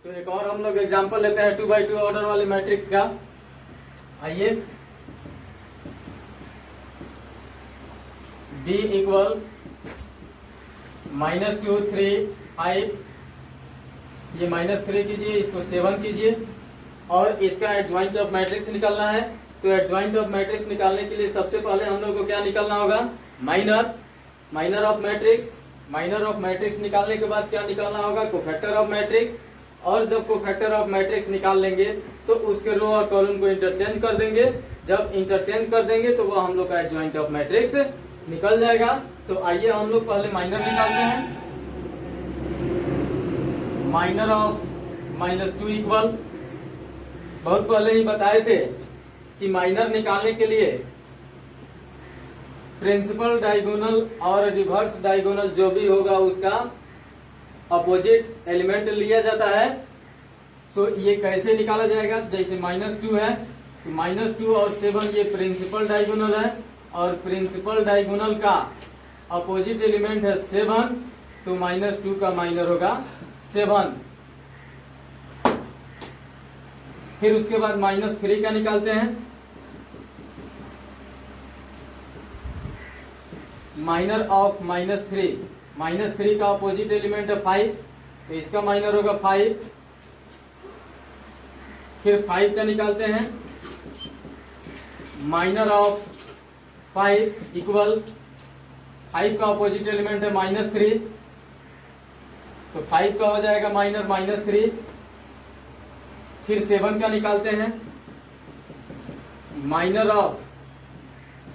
तो एक और हम लोग एग्जांपल लेते हैं 2x2 ऑर्डर वाले मैट्रिक्स का। आइए, B इक्वल -2 3 5, ये -3 कीजिए, इसको 7 कीजिए और इसका एडजॉइंट ऑफ मैट्रिक्स निकालना है। तो एडजॉइंट ऑफ मैट्रिक्स निकालने के लिए सबसे पहले हम लोग को क्या निकालना होगा? Minor of matrix. Minor of matrix निकालने के बाद क्या निकालना होगा? Cofactor of matrix. और जब कोफैक्टर ऑफ मैट्रिक्स निकाल लेंगे तो उसके रो और कॉलम को इंटरचेंज कर देंगे। जब इंटरचेंज कर देंगे तो वो हम लोग का एडजॉइंट ऑफ मैट्रिक्स निकल जाएगा। तो आइए हम लोग पहले माइनर निकालते हैं। माइनर ऑफ -2 इक्वल, बहुत पहले ही बताए थे कि माइनर निकालने के लिए प्रिंसिपल डायगोनल और रिवर्स डायगोनल जो भी होगा उसका अपोजिट एलिमेंट लिया जाता है। तो ये कैसे निकाला जाएगा? जैसे -2 है तो -2 और 7 ये प्रिंसिपल डायगोनल है और प्रिंसिपल डायगोनल का अपोजिट एलिमेंट है 7, तो -2 का माइनर होगा 7। फिर उसके बाद -3 का निकालते हैं। माइनर ऑफ -3 का अपोजिट एलिमेंट है 5, तो इसका माइनर होगा 5। फिर 5 का निकालते हैं। माइनर ऑफ 5 इक्वल 5 का अपोजिट एलिमेंट है -3, तो 5 का हो जाएगा माइनर -3। फिर 7 का निकालते हैं। माइनर ऑफ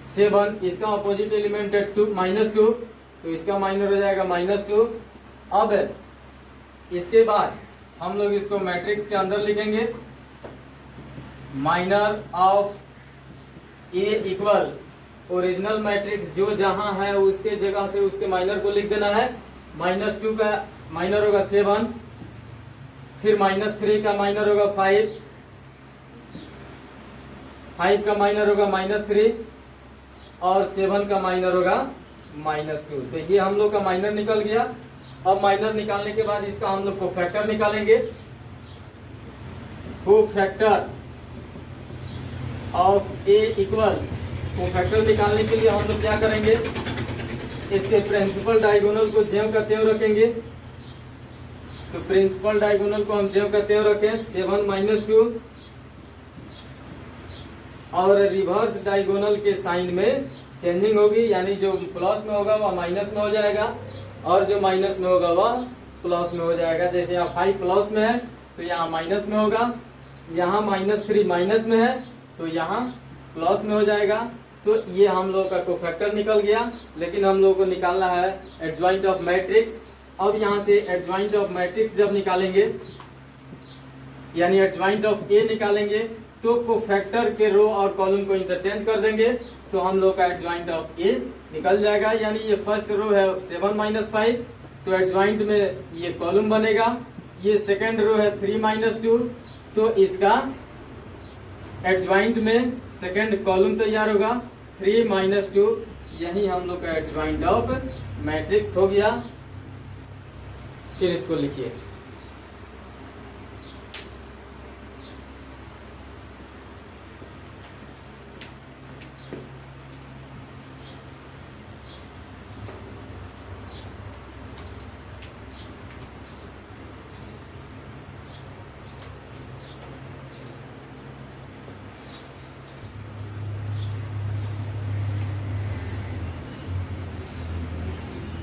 7, इसका अपोजिट एलिमेंट है -2, तो इसका माइनर हो जाएगा -2। अब इसके बाद हम लोग इसको मैट्रिक्स के अंदर लिखेंगे। Minor of A equal original matrix जो जहां है उसके जगह पे उसके माइनर को लिख देना है। -2 का माइनर होगा 7, फिर -3 का माइनर होगा 5, 5 का माइनर होगा -3 और 7 का माइनर होगा -2। तो ये हम लोग का माइनर निकल गया। अब माइनर निकालने के बाद इसका हम लोग कोफैक्टर निकालेंगे। Cofactor of A equal, cofactor निकालने के लिए हम लोग क्या करेंगे? इसके प्रिंसिपल डायगोनल को ज्यों का त्यों रखेंगे। तो प्रिंसिपल डायगोनल को हम ज्यों का त्यों रखें, 7 -2, और रिवर्स डायगोनल के साइन में चेंजिंग होगी, यानी जो प्लस में होगा वह माइनस में हो जाएगा और जो माइनस में होगा वह प्लस में हो जाएगा। जैसे यहाँ 5 प्लस में है तो यहाँ माइनस में होगा, यहाँ -3 माइनस में है तो यहाँ प्लस में हो जाएगा। तो ये हम लोग का कोफैक्टर निकल गया। लेकिन हम लोग को निकालना है एडजॉइंट ऑफ मैट्रिक्स। अब यहाँ से एडजॉइंट ऑफ मैट्रिक्स जब निकालेंगे, यानी एडजॉइंट ऑफ ए निकालेंगे, तो कोफैक्टर के रो और कॉलम को इंटरचेंज कर देंगे तो हम लोग का एडजॉइंट ऑफ ए निकल जाएगा। यानी ये फर्स्ट रो है 7 - 5, तो एडजॉइंट में ये कॉलम बनेगा। ये सेकंड रो है 3 - 2, तो इसका एडजॉइंट में सेकंड कॉलम तैयार होगा 3 - 2। यही हम लोग का एडजॉइंट ऑफ मैट्रिक्स हो गया। फिर इसको लिखिए।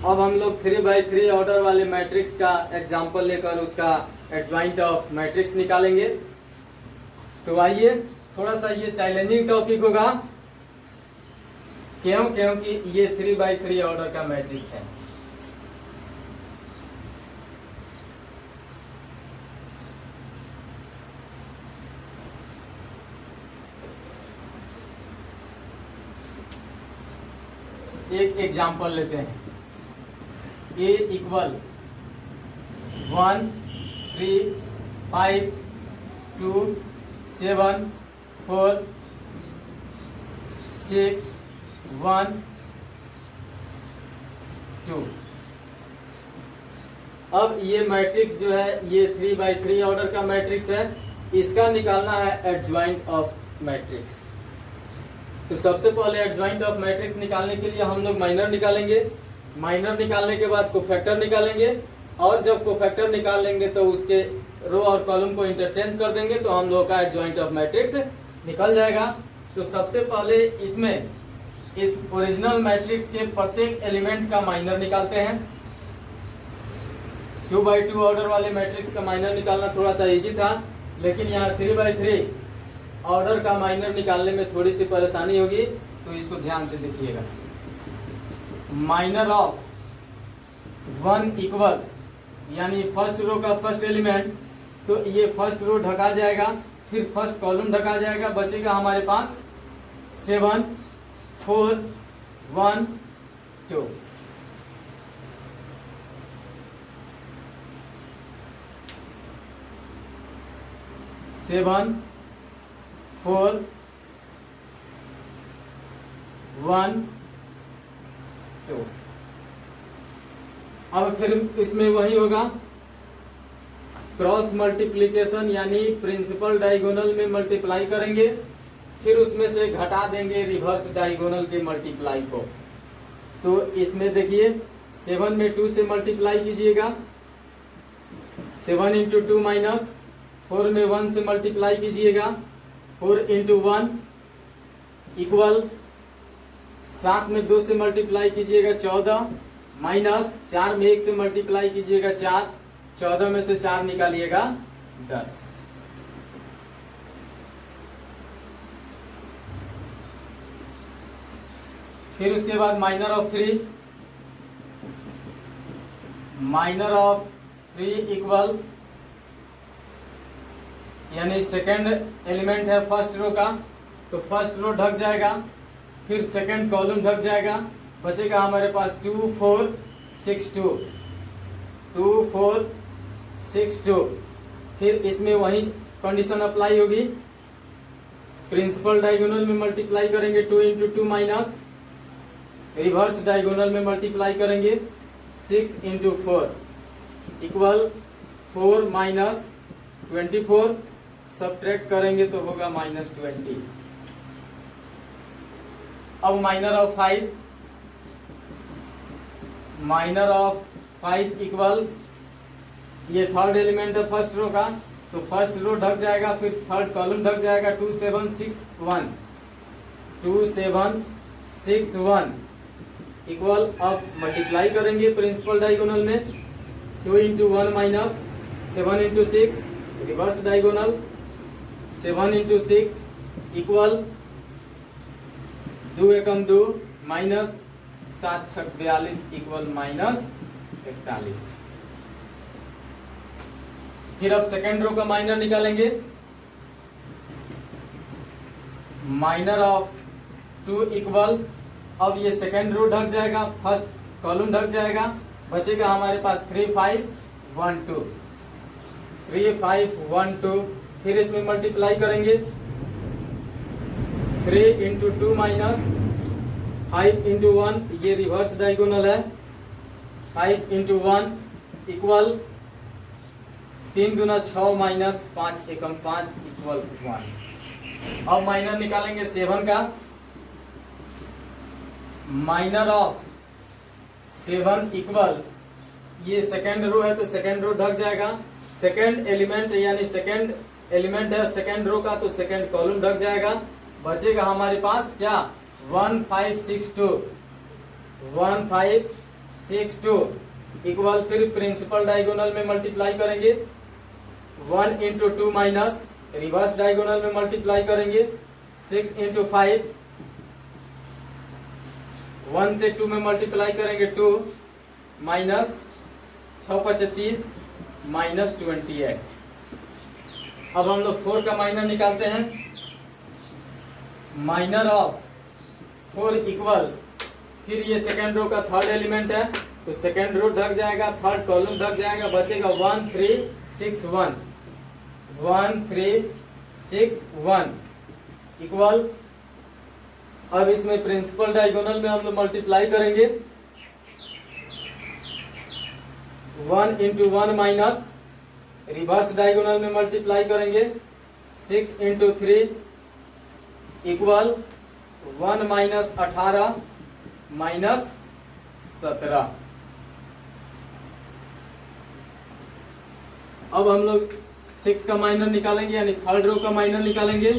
अब हम लोग 3x3 ऑर्डर वाले मैट्रिक्स का एग्जांपल लेकर उसका एडजॉइंट ऑफ मैट्रिक्स निकालेंगे। तो आइए, थोड़ा सा ये चैलेंजिंग टॉपिक होगा। क्यों? क्योंकि ये 3x3 ऑर्डर का मैट्रिक्स है। एक एग्जांपल लेते हैं। A equal 1 3 5 2 7 4 6 1 2। अब ये मैट्रिक्स जो है ये 3/3 ऑर्डर का मैट्रिक्स है, इसका निकालना है एडजॉइंट ऑफ मैट्रिक्स। तो सबसे पहले एडजॉइंट ऑफ मैट्रिक्स निकालने के लिए हम लोग माइनर निकालेंगे। माइनर निकालने के बाद कोफैक्टर निकालेंगे, और जब कोफैक्टर निकाल लेंगे तो उसके रो और कॉलम को इंटरचेंज कर देंगे तो हम लोग का एडजॉइंट ऑफ मैट्रिक्स निकल जाएगा। तो सबसे पहले इसमें इस ओरिजिनल मैट्रिक्स के प्रत्येक एलिमेंट का माइनर निकालते हैं। 2/2 ऑर्डर वाले मैट्रिक्स का माइनर निकालना थोड़ा सा इजी था, लेकिन यहाँ 3/3 ऑर्डर का माइनर निकालने में थोड़ी सी परेशानी होगी, तो इसको ध्यान से देखिएगा। माइनर ऑफ 1 इक्वल यानी फर्स्ट रो का फर्स्ट एलिमेंट, तो ये फर्स्ट रो ढका जाएगा, फिर फर्स्ट कॉलम ढका जाएगा, बचेगा हमारे पास 7 4 1 2। 7 4 1 2। अब फिर इसमें वही होगा क्रॉस मल्टीप्लिकेशन, यानी प्रिंसिपल डायगोनल में मल्टीप्लाई करेंगे, फिर उसमें से घटा देंगे रिवर्स डायगोनल के मल्टीप्लाई को। तो इसमें देखिए 7 में 2 से मल्टीप्लाई कीजिएगा, 7 इंटू 2 माइनस 4 में 1 से मल्टीप्लाई कीजिएगा, 4 इंटू 1 इक्वल 7 में 2 से मल्टीप्लाई कीजिएगा 14, माइनस 4 में 1 से मल्टीप्लाई कीजिएगा 4, 14 में से 4 निकालिएगा 10। फिर उसके बाद minor of 3, minor of 3 equal यानी सेकंड एलिमेंट है फर्स्ट रो का, तो फर्स्ट रो ढक जाएगा, फिर सेकंड कॉलम ढक जाएगा, बचेगा हमारे पास 2 4 6 2, 2 4 6 2। फिर इसमें वही कंडीशन अप्लाई होगी, प्रिंसिपल डायगोनल में मल्टीप्लाई करेंगे 2 इंटू 2 माइनस, रिवर्स डायगोनल में मल्टीप्लाई करेंगे 6 इंटू 4 इक्वल 4 माइनस 24, सब्ट्रैक्ट करेंगे तो होगा -20। अब minor of 5, minor of 5 equal ये थर्ड एलिमेंट है फर्स्ट रो का, तो फर्स्ट रो ढक जाएगा, फिर थर्ड कॉलम ढक जाएगा 2 7 6 1, 2 7 6 1 इक्वल। अब मल्टीप्लाई करेंगे प्रिंसिपल डायगोनल में, 2 into 1 minus 7 into 6 reverse diagonal, 7 into 6 equal 2 एकम 2 माइनस 7 छक 42 इक्वल -41। फिर अब सेकेंड रो का माइनर निकालेंगे, माइनर ऑफ 2 इक्वल, अब ये सेकेंड रो ढक जाएगा, फर्स्ट कॉलम ढक जाएगा, बचेगा हमारे पास 3 5 1 2, 3 5 1 2। फिर इसमें मल्टीप्लाई करेंगे, 3 इंटू 2 माइनस 5 इंटू 1, ये रिवर्स डायगोनल है, 5 इंटू 1 इक्वल 3 दूना 6 माइनस 5 एकम 5 इक्वल 1। अब माइनर निकालेंगे 7 का, माइनर ऑफ 7 इक्वल, ये सेकेंड रो है तो सेकेंड रो ढक जाएगा, सेकेंड एलिमेंट यानी सेकेंड एलिमेंट है सेकेंड रो का, तो सेकेंड कॉलम ढक जाएगा, बचेगा हमारे पास क्या 1 5 6 2, 1 5 6 2 इक्वल। फिर प्रिंसिपल डायगोनल में मल्टीप्लाई करेंगे, 1 इंटू 2 माइनस, रिवर्स डायगोनल में मल्टीप्लाई करेंगे 6 इंटू 5, 1 से 2 में मल्टीप्लाई करेंगे 2 माइनस 6 5 30 -28। अब हम लोग 4 का माइनर निकालते हैं, माइनर ऑफ 4 इक्वल, फिर ये सेकेंड रो का थर्ड एलिमेंट है तो सेकेंड रो ढक जाएगा, थर्ड कॉलम ढक जाएगा, बचेगा 1 3 6 1, 1 3 6 1 इक्वल। अब इसमें प्रिंसिपल डायगोनल में हम लोग मल्टीप्लाई करेंगे, 1 इंटू 1 माइनस रिवर्स डायगोनल में मल्टीप्लाई करेंगे 6 इंटू 3 इक्वल 1 माइनस 18 माइनस 17। अब हम लोग 6 का माइनर निकालेंगे यानी थर्ड रो का माइनर निकालेंगे।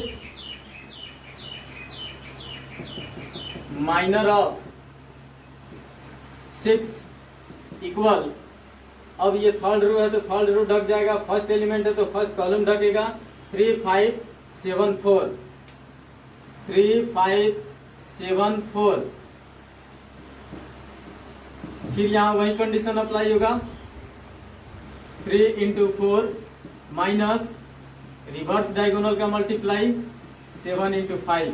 माइनर ऑफ 6 इक्वल, अब ये थर्ड रो है तो थर्ड रो ढक जाएगा, फर्स्ट एलिमेंट है तो फर्स्ट कॉलम ढकेगा। 3 5 7 4 3 5 7 4। फिर यहाँ वही कंडीशन अप्लाई होगा 3 इंटू 4 माइनस रिवर्स डायगोनल का मल्टीप्लाई 7 इंटू 5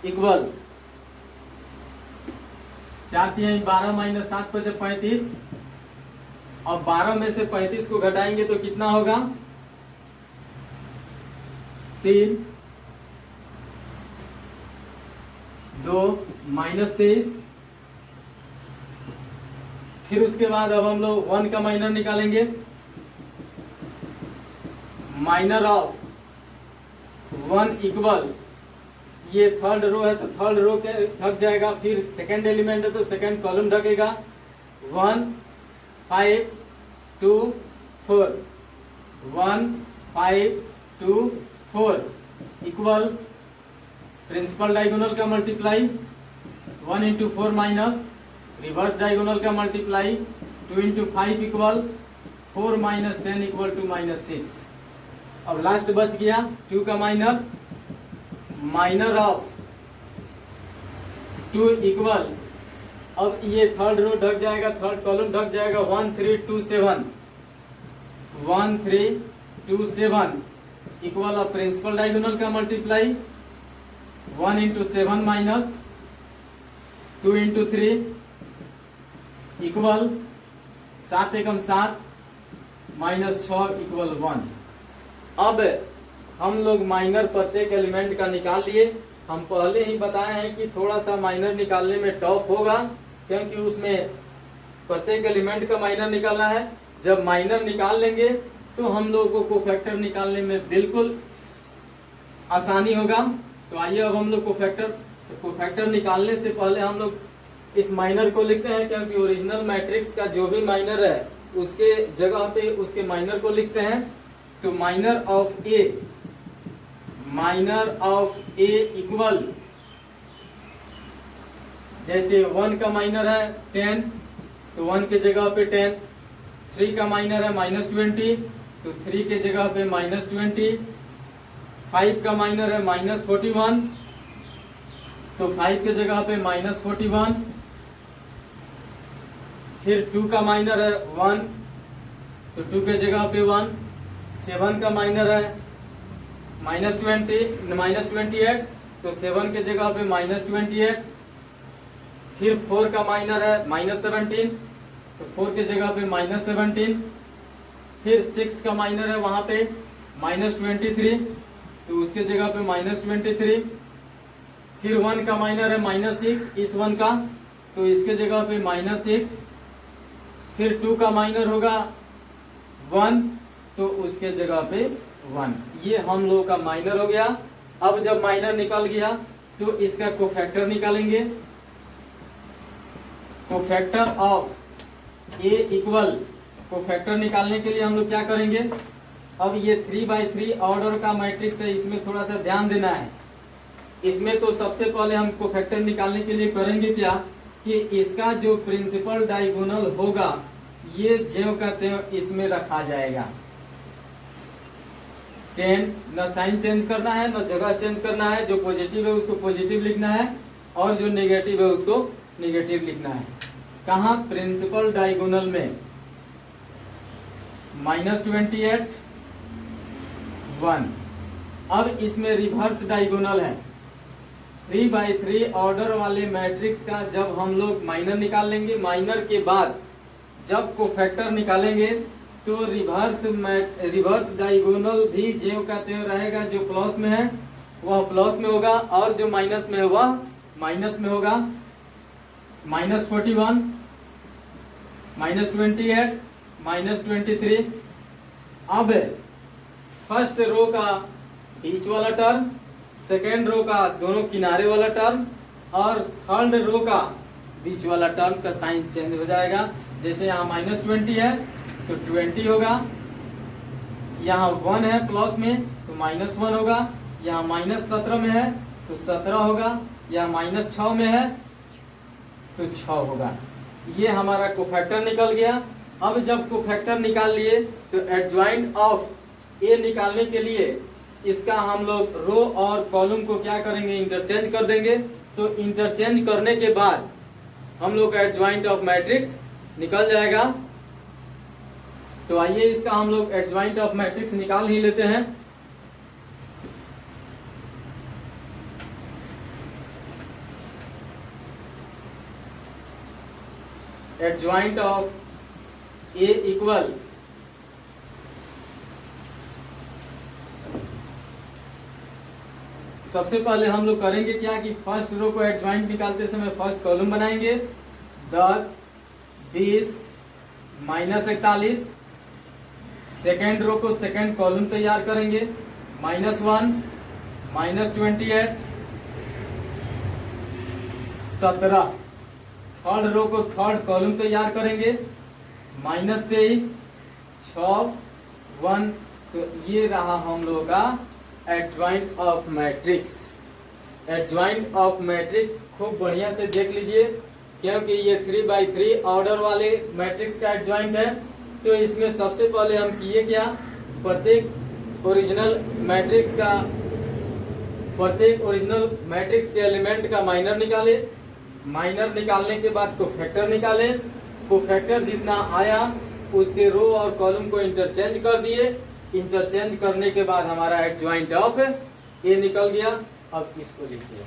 इक्वल 4 12 माइनस 7 5 35। अब 12 में से 35 को घटाएंगे तो कितना होगा 3 2 माइनस 23। फिर उसके बाद अब हम लोग 1 का माइनर निकालेंगे। माइनर ऑफ 1 इक्वल, ये थर्ड रो है तो थर्ड रो के ढक जाएगा, फिर सेकंड एलिमेंट है तो सेकंड कॉलम ढकेगा। 1 5 2 4 1 5 2 4 इक्वल प्रिंसिपल डायगोनल का multiply 1 into 4 minus reverse diagonal का multiply 2 into 5 equal 4 minus 10 equal to minus 6। अब लास्ट बच गया 2 का माइनर। माइनर ऑफ 2 इक्वल, अब ये थर्ड रो ढक जाएगा, थर्ड कॉलम ढक जाएगा। 1 3 2 7 1 3 2 7 इक्वल, अब प्रिंसिपल डायगोनल का multiply 1 into 7 minus 2 into 3 equal 7 एकम 7 माइनस 6 इक्वल 1। अब हम लोग माइनर प्रत्येक एलिमेंट का निकाल लिए। हम पहले ही बताए हैं कि थोड़ा सा माइनर निकालने में टफ होगा, क्योंकि उसमें प्रत्येक एलिमेंट का माइनर निकालना है। जब माइनर निकाल लेंगे तो हम लोगों को कोफैक्टर निकालने में बिल्कुल आसानी होगा। तो आइए अब हम लोग कोफैक्टर निकालने से पहले हम लोग इस माइनर को लिखते हैं, क्योंकि ओरिजिनल मैट्रिक्स का जो भी माइनर है उसके जगह पे उसके माइनर को लिखते हैं। तो माइनर ऑफ ए इक्वल, जैसे 1 का माइनर है 10 तो 1 के जगह पे 10। 3 का माइनर है माइनस 20 तो 3 के जगह पे माइनस 20। 5 का माइनर है माइनस 41 तो 5 के जगह पे माइनस 41। फिर 2 का माइनर है 1 तो 2 के जगह पे 1। 7 का माइनर है माइनस 28 तो 7 के जगह पे माइनस 28। फिर 4 का माइनर है माइनस 17 तो 4 के जगह पे माइनस 17। फिर 6 का माइनर है वहां पे माइनस 23 तो उसके जगह पे माइनस 23। फिर 1 का माइनर है माइनस 6 इस 1 का तो इसके जगह पे माइनस 6। फिर 2 का माइनर होगा 1 तो उसके जगह पे 1। ये हम लोगों का माइनर हो गया। अब जब माइनर निकल गया तो इसका कोफैक्टर निकालेंगे। Cofactor of A equal, cofactor निकालने के लिए हम लोग क्या करेंगे, अब ये 3/3 ऑर्डर का मैट्रिक्स है, इसमें थोड़ा सा ध्यान देना है। इसमें तो सबसे पहले हम कोफैक्टर निकालने के लिए करेंगे क्या कि इसका जो प्रिंसिपल डायगोनल होगा ये ज्यों का त्यों इसमें रखा जाएगा। 10 न साइन चेंज करना है न जगह चेंज करना है। जो पॉजिटिव है उसको पॉजिटिव लिखना है और जो नेगेटिव है उसको नेगेटिव लिखना है। कहाँ, प्रिंसिपल डायगोनल में -28 1। अब इसमें रिवर्स डायगोनल है। 3/3 ऑर्डर वाले मैट्रिक्स का जब हम लोग माइनर निकाल लेंगे, माइनर के बाद जब कोफैक्टर निकालेंगे तो रिवर्स डायगोनल भी ज्यों का त्यों रहेगा। जो प्लस में है वह प्लस में होगा और जो माइनस में है वह माइनस में होगा। -41 -28 -23। अब फर्स्ट रो का बीच वाला टर्म, सेकेंड रो का दोनों किनारे वाला टर्म और थर्ड रो का बीच वाला टर्म का साइन चेंज हो जाएगा। जैसे यहाँ -20 है तो 20 होगा, यहाँ 1 है प्लस में तो -1 होगा, यहाँ -17 में है तो 17 होगा, यहाँ -6 में है तो 6 होगा। ये हमारा कोफैक्टर निकल गया। अब जब कोफैक्टर निकाल लिए तो एडजॉइंट ऑफ ए निकालने के लिए इसका हम लोग रो और कॉलम को क्या करेंगे, इंटरचेंज कर देंगे। तो इंटरचेंज करने के बाद हम लोग का एडजॉइंट ऑफ मैट्रिक्स निकल जाएगा। तो आइए इसका हम लोग एडजॉइंट ऑफ मैट्रिक्स निकाल ही लेते हैं। एडजॉइंट ऑफ ए इक्वल सबसे पहले हम लोग करेंगे क्या कि फर्स्ट रो को एडजॉइंट निकालते समय फर्स्ट कॉलम बनाएंगे 10 20 -41। सेकेंड रो को सेकेंड कॉलम तैयार करेंगे -1 -28 17। थर्ड रो को थर्ड कॉलम तैयार करेंगे -23 6 1। तो ये रहा हम लोगों का adjoint of matrix. Adjoint of matrix खूब बढ़िया से देख लीजिए, क्योंकि ये 3x3 ऑर्डर वाले मैट्रिक्स का एडजॉइंट है। तो इसमें सबसे पहले हम किए क्या, प्रत्येक ओरिजिनल मैट्रिक्स के एलिमेंट का माइनर निकाले। माइनर निकालने के बाद कोफैक्टर निकाले। कोफैक्टर जितना आया उसके रो और कॉलम को इंटरचेंज कर दिए। इंटरचेंज करने के बाद हमारा एडजॉइंट ऑफ ए निकल गया। अब इसको लिखिए,